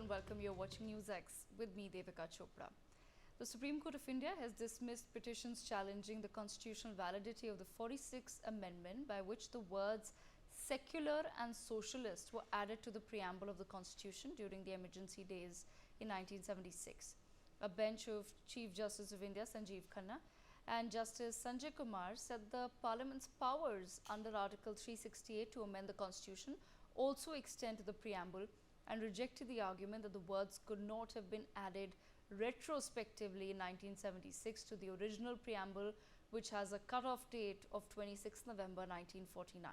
and welcome. You're watching NewsX with me, Devika Chopra. The Supreme Court of India has dismissed petitions challenging the constitutional validity of the 46th Amendment, by which the words secular and socialist were added to the preamble of the Constitution during the emergency days in 1976. A bench of Chief Justice of India Sanjiv Khanna and Justice Sanjay Kumar said the Parliament's powers under Article 368 to amend the Constitution also extend to the preamble, and rejected the argument that the words could not have been added retrospectively in 1976 to the original preamble, which has a cut-off date of 26 November 1949.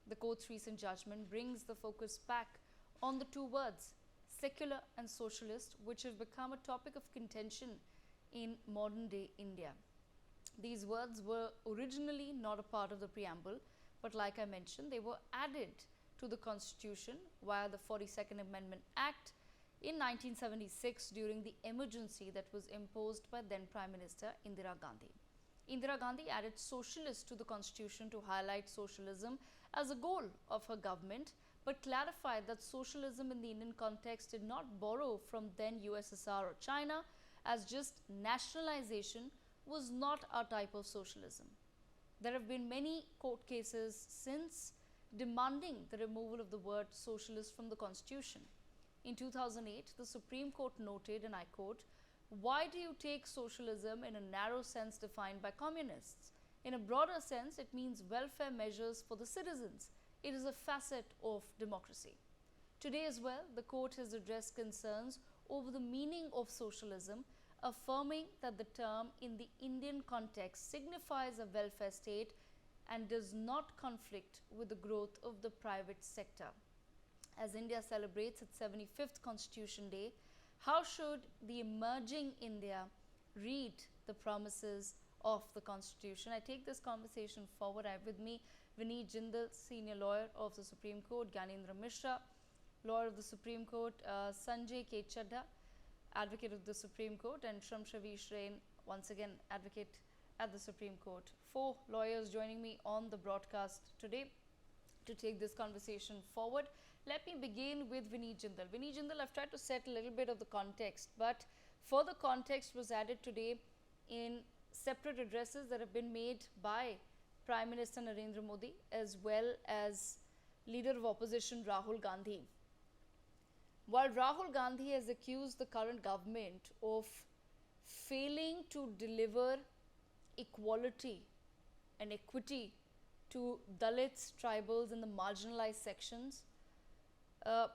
The court's recent judgment brings the focus back on the two words, secular and socialist, which have become a topic of contention in modern-day India. These words were originally not a part of the preamble, but like I mentioned, they were added to the Constitution via the 42nd Amendment Act in 1976 during the emergency that was imposed by then Prime Minister Indira Gandhi. Indira Gandhi added socialist to the Constitution to highlight socialism as a goal of her government, but clarified that socialism in the Indian context did not borrow from then USSR or China, as just nationalization was not our type of socialism. There have been many court cases since demanding the removal of the word socialist from the Constitution. In 2008, the Supreme Court noted, and I quote, "Why do you take socialism in a narrow sense defined by communists? In a broader sense, it means welfare measures for the citizens. It is a facet of democracy." Today as well, the court has addressed concerns over the meaning of socialism, affirming that the term in the Indian context signifies a welfare state and does not conflict with the growth of the private sector. As India celebrates its 75th Constitution Day, how should the emerging India read the promises of the Constitution? I take this conversation forward. I have with me Vineet Jindal, senior lawyer of the Supreme Court, Gyanendra Mishra, lawyer of the Supreme Court, Sanjay K. Chadha, advocate of the Supreme Court, and Shamshavish Rain, once again advocate at the Supreme Court. Four lawyers joining me on the broadcast today to take this conversation forward. Let me begin with Vineet Jindal. Vineet Jindal, I've tried to set a little bit of the context, but further context was added today in separate addresses that have been made by Prime Minister Narendra Modi as well as Leader of Opposition Rahul Gandhi. While Rahul Gandhi has accused the current government of failing to deliver equality and equity to Dalits, tribals and the marginalized sections,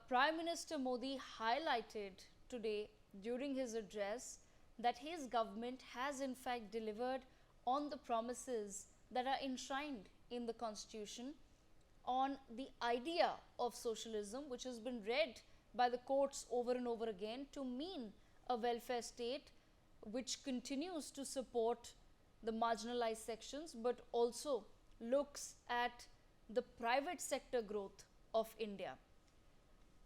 Prime Minister Modi highlighted today during his address that his government has in fact delivered on the promises that are enshrined in the Constitution on the idea of socialism, which has been read by the courts over and over again to mean a welfare state which continues to support the marginalized sections, but also looks at the private sector growth of India.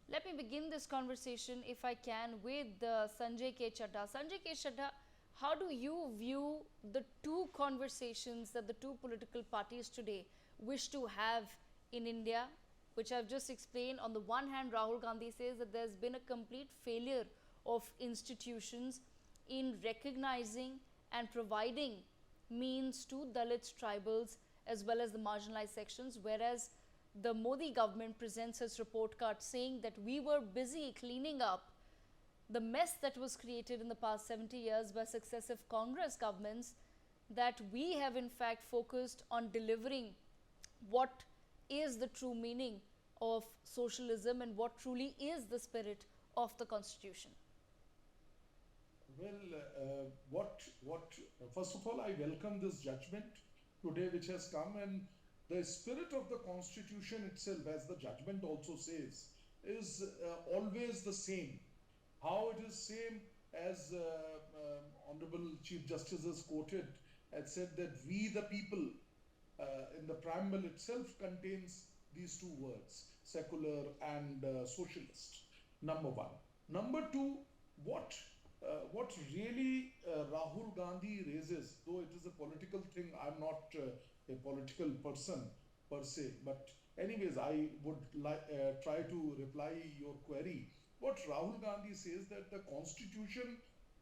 Let me begin this conversation, if I can, with Sanjay K. Chadha. Sanjay K. Chadha, how do you view the two conversations that the two political parties today wish to have in India, which I've just explained? On the one hand, Rahul Gandhi says that there's been a complete failure of institutions in recognizing and providing means to Dalits, tribals as well as the marginalized sections, whereas the Modi government presents its report card saying that we were busy cleaning up the mess that was created in the past 70 years by successive Congress governments, that we have in fact focused on delivering what is the true meaning of socialism and what truly is the spirit of the Constitution. Well, first of all, I welcome this judgment today which has come, and the spirit of the Constitution itself, as the judgment also says, is always the same. How it is same, as Honorable Chief Justice has quoted, had said that we the people, in the preamble itself contains these two words, secular and socialist, number one. Number two, what really Rahul Gandhi raises, though it is a political thing, I'm not a political person per se, but anyways, I would try to reply your query what Rahul Gandhi says, that the constitution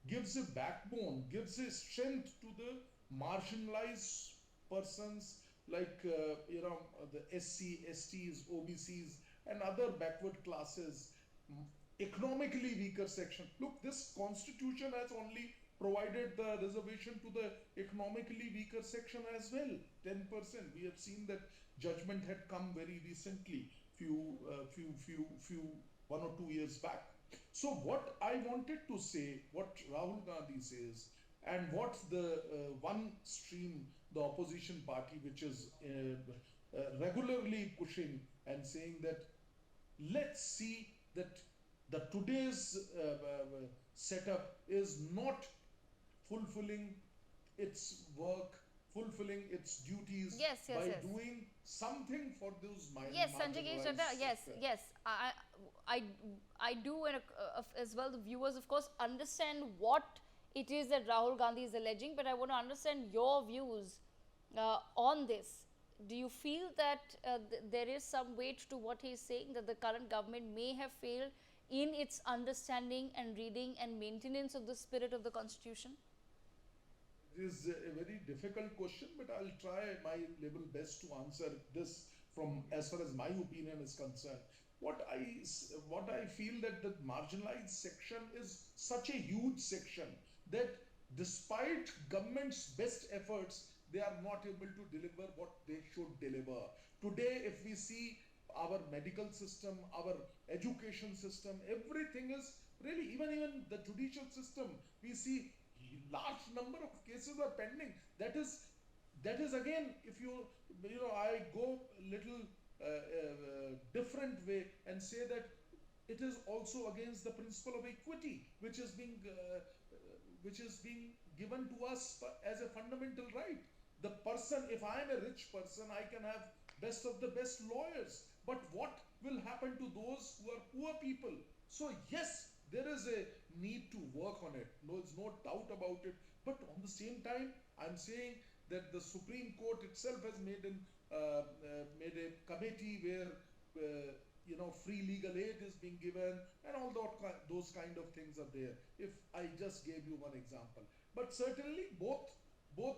gives a backbone, gives a strength to the marginalized persons like the SC, STs, OBCs, and other backward classes, economically weaker section. Look, this constitution has only provided the reservation to the economically weaker section as well, 10%. We have seen that judgment had come very recently, few 1 or 2 years back. So what I wanted to say, what Rahul Gandhi says, and what the one stream, the opposition party, which is regularly pushing and saying that let's see that the today's setup is not fulfilling its work, fulfilling its duties Yes, yes, by yes. doing something for those Yes, Sanjay marginalized yes, sector. yes. I, I do, and as well the viewers, of course, understand what it is that Rahul Gandhi is alleging, but I want to understand your views on this. Do you feel that there is some weight to what he is saying, that the current government may have failed in its understanding and reading and maintenance of the spirit of the constitution? It is a very difficult question, but I'll try my level best to answer this from as far as my opinion is concerned. What I feel that the marginalized section is such a huge section that despite government's best efforts, they are not able to deliver what they should deliver. Today, if we see our medical system, our education system, everything is really, even the judicial system, we see large number of cases are pending. That is again, if I go little different way and say that it is also against the principle of equity, which is being given to us as a fundamental right. The person, if I am a rich person, I can have best of the best lawyers, but what will happen to those who are poor people? So yes, there is a need to work on it. No, there's no doubt about it. But on the same time, I'm saying that the Supreme Court itself has made a committee where free legal aid is being given, and all those kind of things are there. If I just gave you one example, but certainly both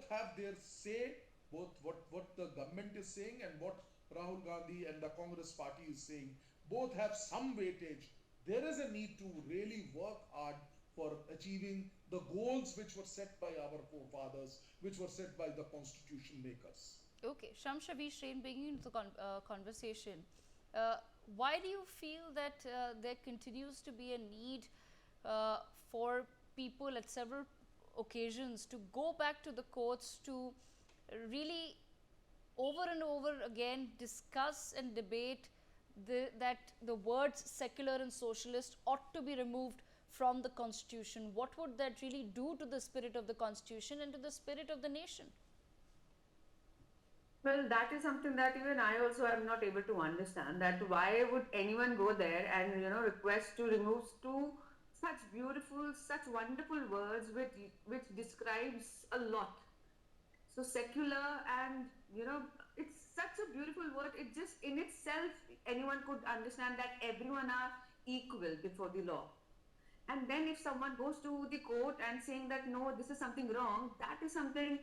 have their say. Both what the government is saying and what Rahul Gandhi and the Congress party is saying, both have some weightage. There is a need to really work hard for achieving the goals which were set by our forefathers, which were set by the constitution makers. Okay, Sham Shavish Rain, bringing into the conversation, uh, why do you feel that there continues to be a need for people at several occasions to go back to the courts to really over and over again discuss and debate that the words secular and socialist ought to be removed from the constitution? What would that really do to the spirit of the constitution and to the spirit of the nation? Well, that is something that even I also am not able to understand. That why would anyone go there and request to remove two such beautiful, such wonderful words which describes a lot. So secular, and it's such a beautiful word. It just in itself, anyone could understand that everyone are equal before the law. And then if someone goes to the court and saying that no, this is something wrong, that is something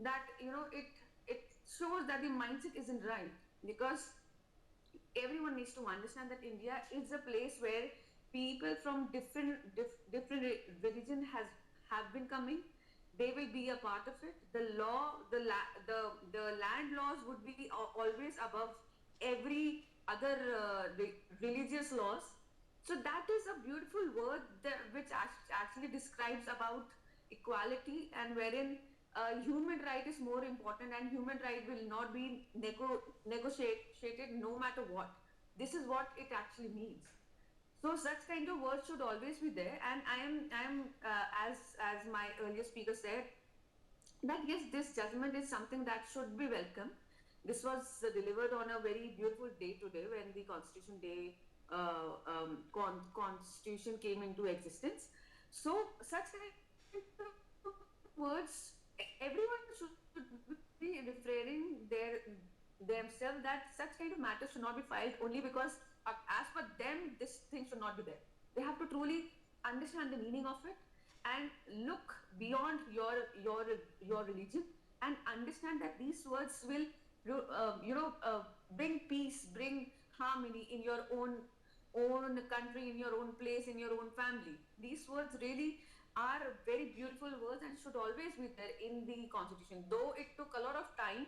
that it shows that the mindset isn't right, because everyone needs to understand that India is a place where people from different religion have been coming. They will be a part of it. The law, the land laws would be always above every other religious laws. So that is a beautiful word which actually describes about equality, and wherein human right is more important, and human right will not be negotiated no matter what. This is what it actually means. So such kind of words should always be there, and I am as my earlier speaker said, that yes, this judgment is something that should be welcome. This was delivered on a very beautiful day today, when the Constitution Day Constitution came into existence. So such kind of words, everyone should be refraining themselves that such kind of matters should not be filed only because as per them this thing should not be there. They have to truly understand the meaning of it and look beyond your religion and understand that these words will bring peace, bring harmony in your own country, in your own place, in your own family. These words really are very beautiful words and should always be there in the constitution, though it took a lot of time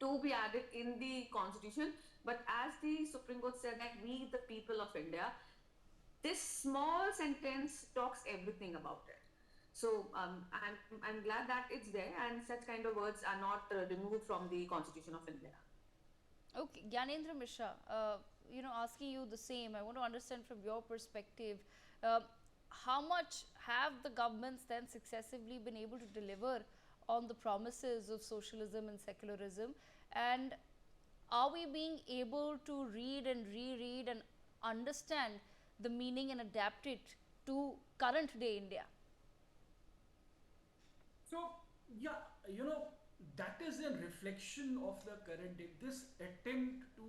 to be added in the constitution. But as the Supreme Court said, that we the people of India, this small sentence talks everything about it. So I'm glad that it's there and such kind of words are not removed from the Constitution of India. Okay, Gyanendra Mishra, asking you the same. I want to understand from your perspective, uh, how much have the governments then successively been able to deliver on the promises of socialism and secularism, and are we being able to read and reread and understand the meaning and adapt it to current day India? So, yeah, that is a reflection of the current day. This attempt to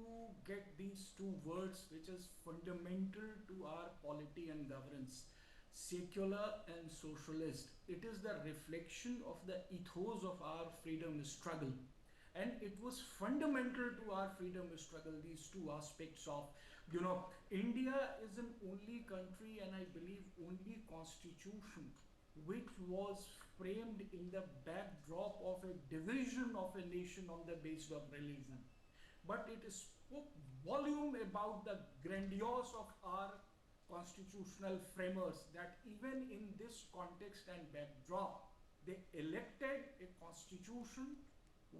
get these two words, which is fundamental to our polity and governance, secular and socialist, it is the reflection of the ethos of our freedom struggle. And it was fundamental to our freedom struggle, these two aspects of, India is an only country, and I believe only constitution which was framed in the backdrop of a division of a nation on the basis of religion. But it spoke volume about the grandiose of our constitutional framers, that even in this context and backdrop, they elected a constitution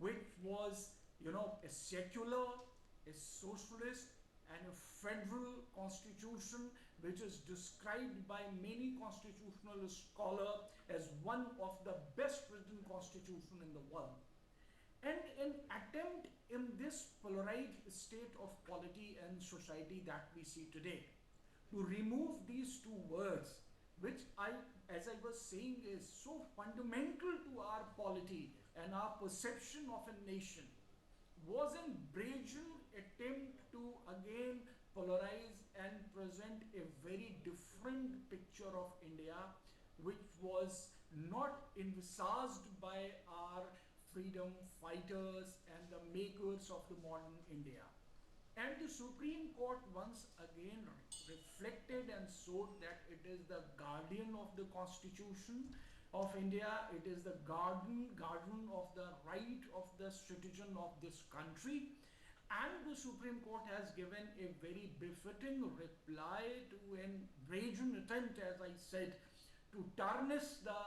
which was, a secular, a socialist, and a federal constitution, which is described by many constitutional scholars as one of the best written constitution in the world. And an attempt in this polarized state of polity and society that we see today, to remove these two words, which as I was saying, is so fundamental to our polity and our perception of a nation, was a brazen attempt to again polarize and present a very different picture of India, which was not envisaged by our freedom fighters and the makers of the modern India. And the Supreme Court once again reflected and showed that it is the guardian of the Constitution of India, it is the guardian of the right of the citizen of this country. And the Supreme Court has given a very befitting reply to an brazen attempt, as I said, to tarnish the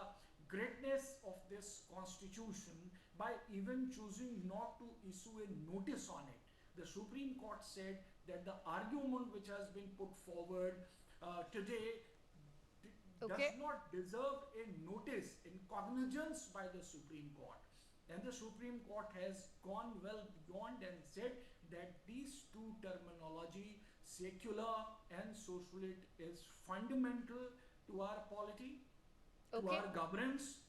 greatness of this constitution by even choosing not to issue a notice on it. The Supreme Court said that the argument which has been put forward today does not deserve a notice in cognizance by the Supreme Court. And the Supreme Court has gone well beyond and said that these two terminology, secular and socialist, is fundamental to our polity, to our governance,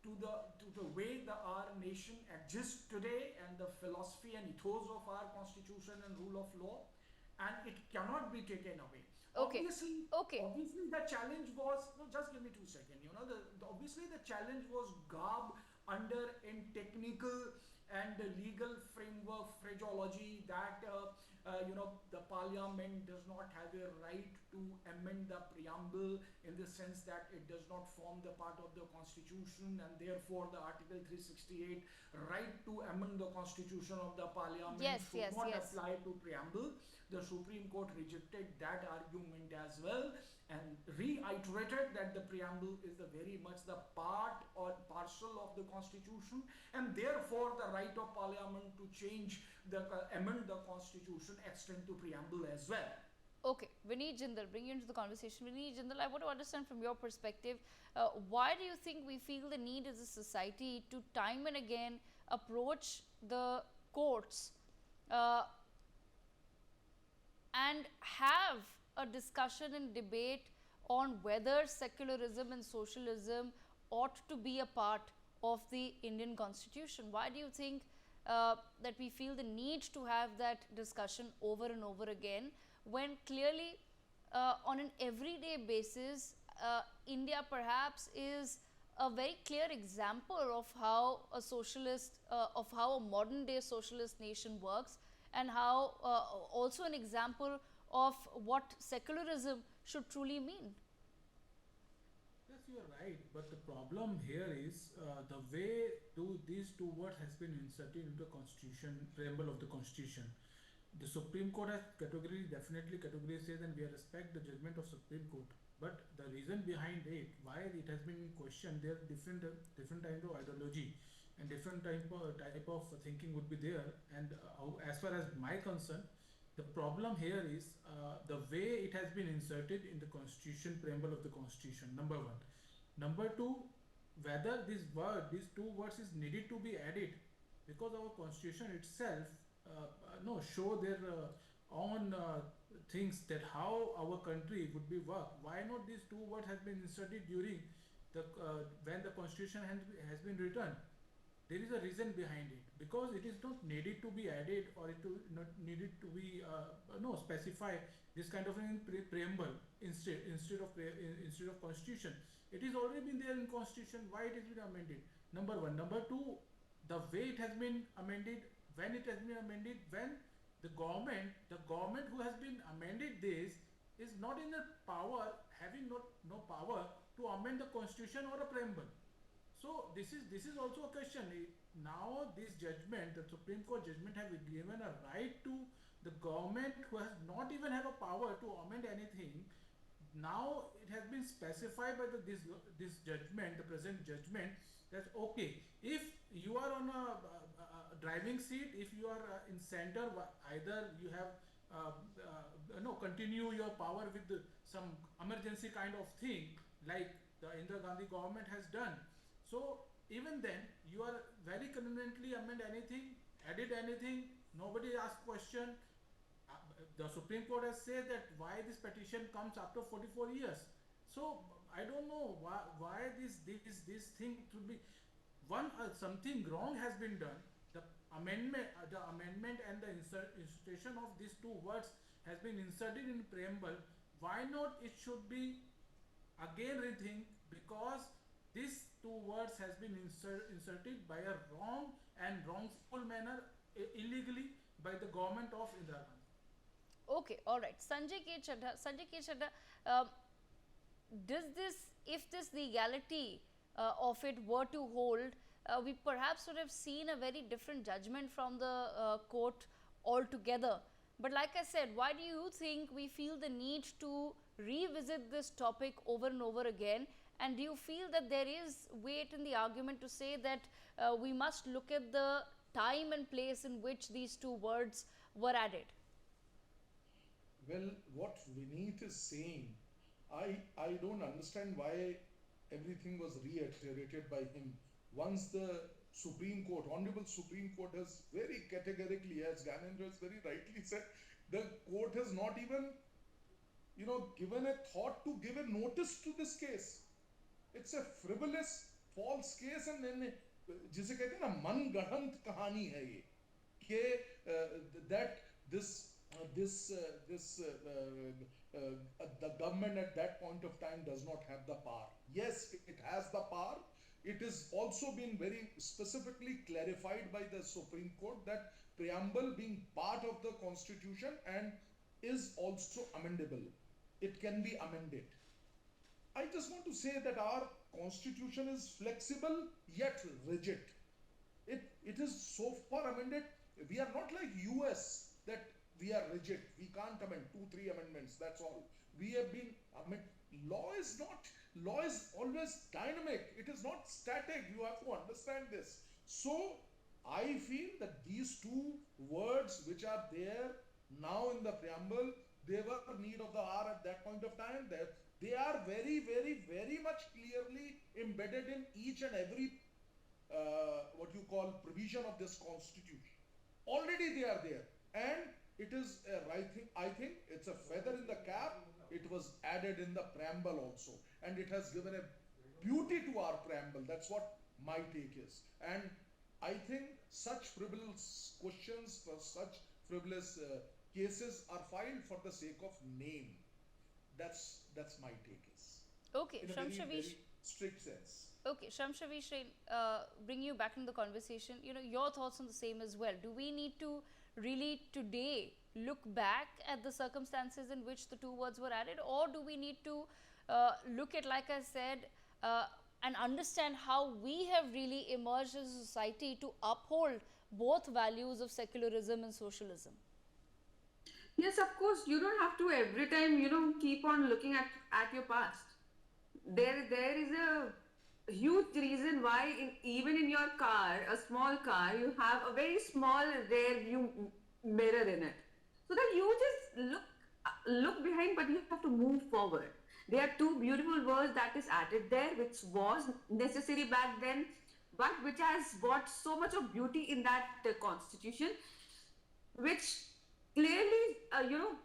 to the way our nation exists today, and the philosophy and ethos of our constitution and rule of law, and it cannot be taken away. Obviously, the challenge was, no, just give me 2 seconds, obviously the challenge was garb under a technical and legal framework phraseology that the parliament does not have a right to amend the preamble, in the sense that it does not form the part of the constitution, and therefore the article 368 right to amend the constitution of the parliament should not apply to preamble. The Supreme Court rejected that argument as well and reiterated that the preamble is very much the part or parcel of the constitution, and therefore the right of parliament to amend the constitution extend to preamble as well. Okay, Vineet Jindal, bring you into the conversation. Vineet Jindal, I want to understand from your perspective, why do you think we feel the need as a society to time and again approach the courts and have a discussion and debate on whether secularism and socialism ought to be a part of the Indian Constitution? Why do you think that we feel the need to have that discussion over and over again, when clearly on an everyday basis, India perhaps is a very clear example of how a socialist, of how a modern day socialist nation works, and how also an example of what secularism should truly mean. Yes, you are right, but the problem here is the way these two words has been inserted into the constitution, preamble of the constitution. The Supreme Court has definitely says, and we respect the judgment of Supreme Court. But the reason behind it, why it has been in question, there are different type of ideology and different type of thinking would be there. And as far as my concern, the problem here is the way it has been inserted in the constitution, preamble of the constitution, number one. Number two, whether these two words is needed to be added, because our constitution itself no show their own things that how our country would be work. Why not these two words has been inserted during the when the constitution has been written? There is a reason behind it, because it is not needed to be added, or it to not needed to be no specify this kind of in preamble instead of constitution. It is already been there in constitution. Why it has been amended? Number one. Number two, the way it has been amended, when it has been amended, when the government who has been amended this is not in the power, having no power to amend the constitution or a preamble. So this is also a question. Now this judgment, the Supreme Court judgment, have given a right to the government who has not even have a power to amend anything. Now it has been specified by this judgment, the present judgment, that okay, if you are on a driving seat, if you are in center, either you have continue your power with some emergency kind of thing, like the Indira Gandhi government has done. So even then, you are very conveniently amend anything, edit anything, nobody asks question. The Supreme Court has said that why this petition comes after 44 years. So I don't know why this thing to be something wrong has been done. The amendment and the insertion of these two words has been inserted in preamble. Why not it should be again rethink, because these two words has been inserted by a wrong and wrongful manner, illegally, by the government of Indira Gandhi. Okay, all right. Sanjay K. Chadha, if this legality of it were to hold, we perhaps would have seen a very different judgment from the court altogether. But like I said, why do you think we feel the need to revisit this topic over and over again? And do you feel that there is weight in the argument to say that we must look at the time and place in which these two words were added? Well, what Vineet is saying, I don't understand why everything was reiterated by him. Once the Supreme Court, Honorable Supreme Court has very categorically, as Ganendra has very rightly said, the court has not even, given a thought to give a notice to this case. It's a frivolous, false case, and then जिसे कहते हैं ना मनगढ़ंत कहानी है ये कि that the government at that point of time does not have the power. Yes, it has the power. It is also been very specifically clarified by the Supreme Court that preamble being part of the constitution and is also amendable. It can be amended. I just want to say that our constitution is flexible yet rigid. It is so far amended. We are not like US that we are rigid. We can't amend 2-3 amendments. That's all. We have been law is always dynamic. It is not static. You have to understand this. So I feel that these two words which are there now in the preamble, they were need of the hour at that point of time. They are very, very, very much clearly embedded in each and every what you call provision of this constitution. Already they are there, and it is I think it's a feather in the cap. It was added in the preamble also, and it has given a beauty to our preamble. That's what my take is. And I think such frivolous questions, for such frivolous cases are filed for the sake of name. That's my take is Okay, in a very strict sense. Okay, Shamshavish, bring you back in the conversation. Your thoughts on the same as well. Do we need to really today look back at the circumstances in which the two words were added, or do we need to look at, like I said, and understand how we have really emerged as a society to uphold both values of secularism and socialism? Yes, of course, you don't have to every time, keep on looking at your past. There is a huge reason why even in your car, a small car, you have a very small rear view mirror in it, so that you just look behind, but you have to move forward. There are two beautiful words that is added there, which was necessary back then, but which has brought so much of beauty in that constitution, which clearly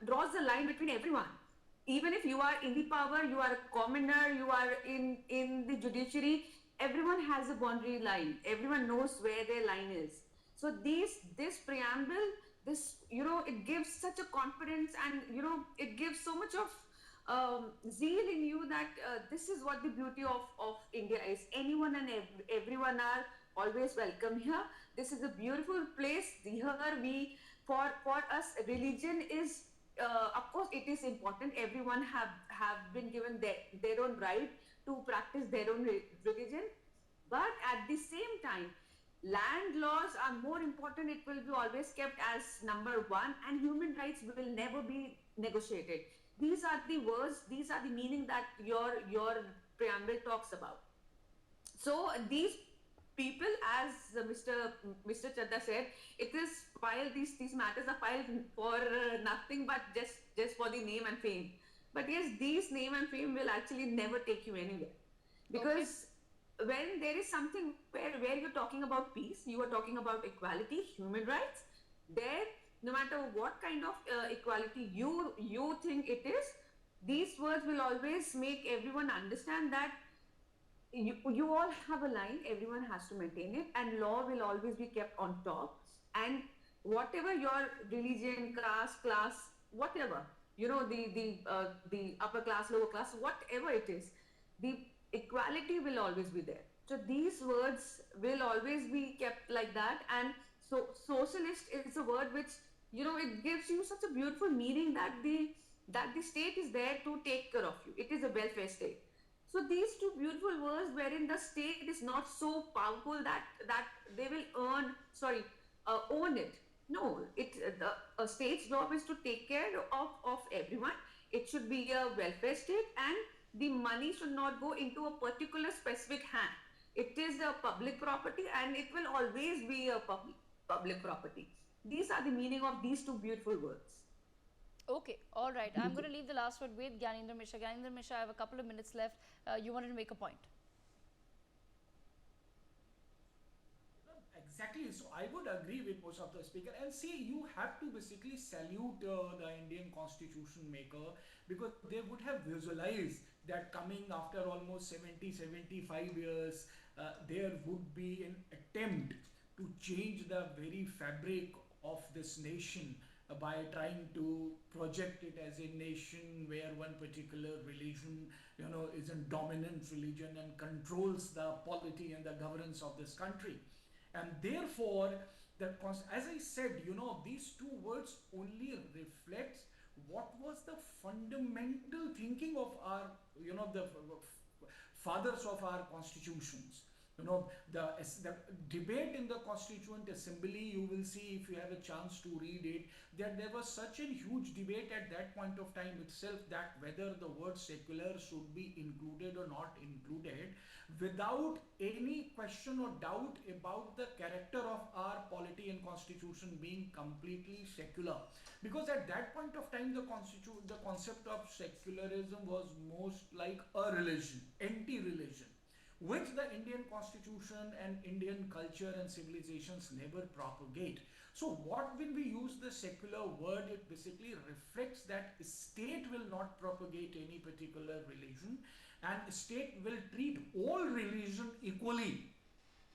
draws the line between everyone. Even if you are in the power, you are a commoner, you are in the judiciary, everyone has a boundary line, everyone knows where their line is. So this preamble, this it gives such a confidence, and it gives so much of zeal in you, that this is what the beauty of India is. Anyone and everyone are always welcome here. This is a beautiful place. Here we, for us, religion is, of course, it is important. Everyone have been given their own right to practice their own religion, but at the same time, land laws are more important. It will be always kept as number one, and human rights will never be negotiated. These are the words, these are the meaning that your preamble talks about. So these people, as Mr. Chadda said, it is filed, these matters are filed for nothing but just for the name and fame. But yes, these name and fame will actually never take you anywhere, because when there is something where you're talking about peace, you are talking about equality, human rights, there, no matter what kind of equality you think it is, these words will always make everyone understand that you all have a line, everyone has to maintain it, and law will always be kept on top. And whatever your religion, caste, class, whatever, the upper class, lower class, whatever it is, the equality will always be there. So these words will always be kept like that. And so socialist is a word which, it gives you such a beautiful meaning, that the state is there to take care of you. It is a welfare state. So these two beautiful words, wherein the state is not so powerful that they will own it. No, a state's job is to take care of everyone. It should be a welfare state, and the money should not go into a particular specific hand. It is a public property, and it will always be a public property. These are the meaning of these two beautiful words. Okay, all right. I'm going to leave the last word with Gyanendra Mishra. Gyanendra Mishra, I have a couple of minutes left. You wanted to make a point. Exactly. So I would agree with most of the speaker. And see, you have to basically salute the Indian constitution maker, because they would have visualized that coming after almost 75 years, there would be an attempt to change the very fabric of this nation by trying to project it as a nation where one particular religion, is a dominant religion and controls the polity and the governance of this country. And therefore, as I said, these two words only reflects what was the fundamental thinking of our, the fathers of our constitutions. The debate in the Constituent Assembly, you will see if you have a chance to read it, that there was such a huge debate at that point of time itself, that whether the word secular should be included or not included, without any question or doubt about the character of our polity and constitution being completely secular. Because at that point of time, the concept of secularism was most like a religion, anti-religion, which the Indian constitution and Indian culture and civilizations never propagate. So when we use the secular word, it basically reflects that state will not propagate any particular religion, and state will treat all religion equally.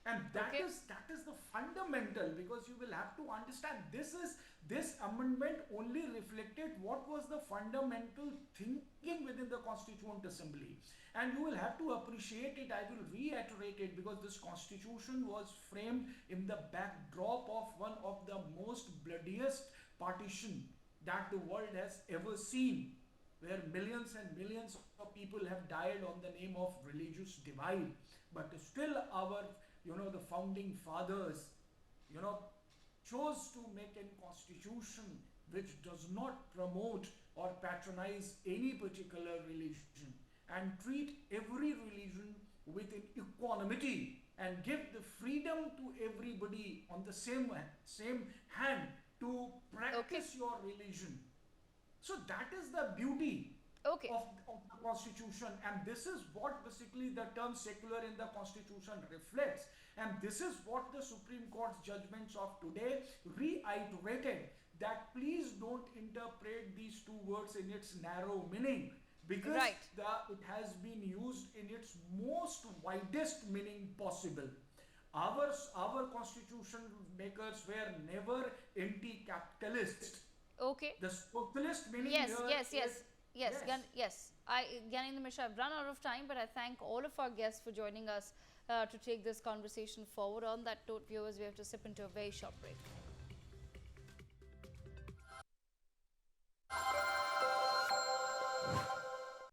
And that Okay. is the fundamental, because you will have to understand this amendment only reflected what was the fundamental thinking within the Constituent Assembly. And you will have to appreciate it. I will reiterate it, because this constitution was framed in the backdrop of one of the most bloodiest partition that the world has ever seen, where millions and millions of people have died on the name of religious divide. But still our, the founding fathers, you know, chose to make a constitution which does not promote or patronize any particular religion, and treat every religion with an equanimity, and give the freedom to everybody on the same hand to practice your religion. So that is the beauty Okay. of the constitution, and this is what basically the term secular in the constitution reflects. And this is what the Supreme Court's judgments of today reiterated, that please don't interpret these two words in its narrow meaning, because Right. it has been used in its most widest meaning possible. Our constitution makers were never anti-capitalist. Okay. The socialist meaning Yes, here yes, yes, is- yes, yes. yes. Gyanendra Mishra, I've run out of time, but I thank all of our guests for joining us to take this conversation forward. On that note, viewers, we have to sip into a very short break.